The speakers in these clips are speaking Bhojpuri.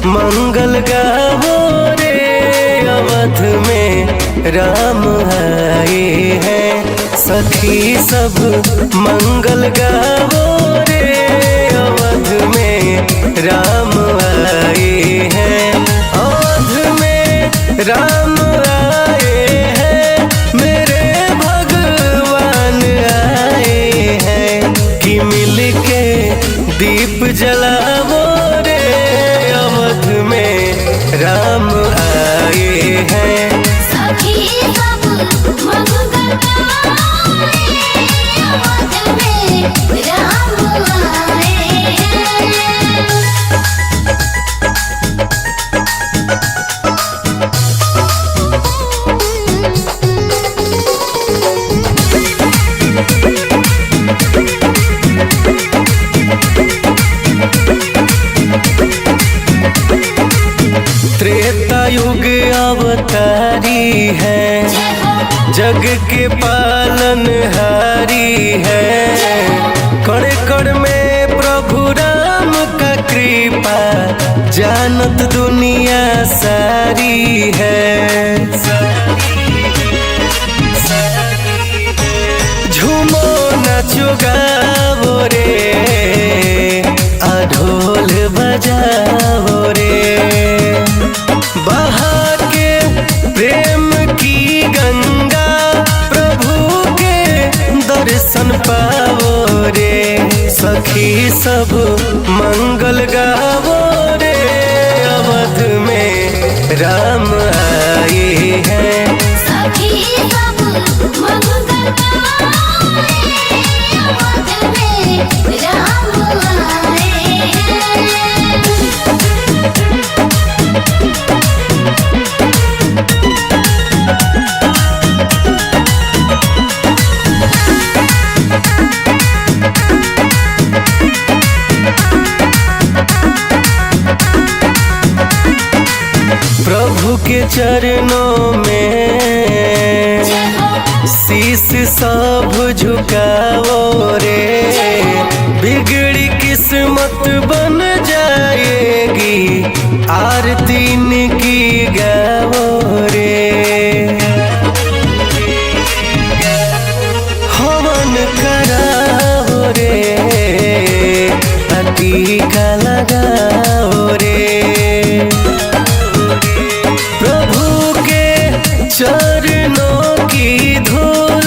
मंगल गावो रे, अवध में राम आए हैं। सखी सब मंगल गावो रे, अवध में राम आए हैं। अवध में राम आए हैं, मेरे भगवान आए हैं। कि मिलके दीप जलावो रे, अवध में राम आए हैं। सखी सब मंगल गावो रे, अवध में राम आए हैं। त्रेता युग अवतारी है, जग के पालनहारी है। कण कण में प्रभु राम का कृपा, जानत दुनिया सारी है। झूमो नाचो गावो रे, ढोल बजाओ रे। बहा के प्रेम की गंगा, प्रभु के दर्शन पाओ रे। सखी सब मंगल गावो रे, अवध में राम आए हैं। सखी सब मंगल गावो रे, अवध में राम आए हैं। प्रभु के चरणों में शीश सब झुकाओ रे। बिगड़ी किस्मत बन जाएगी, आरती की गाओ रे। हवन कराओ रे, टीका लगाओ रे। प्रभु के चरणों की धूल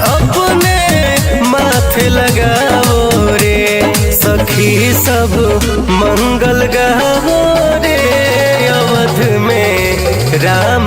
अपने माथे लगाओ रे। सखी सब मंगल गावो रे, अवध में राम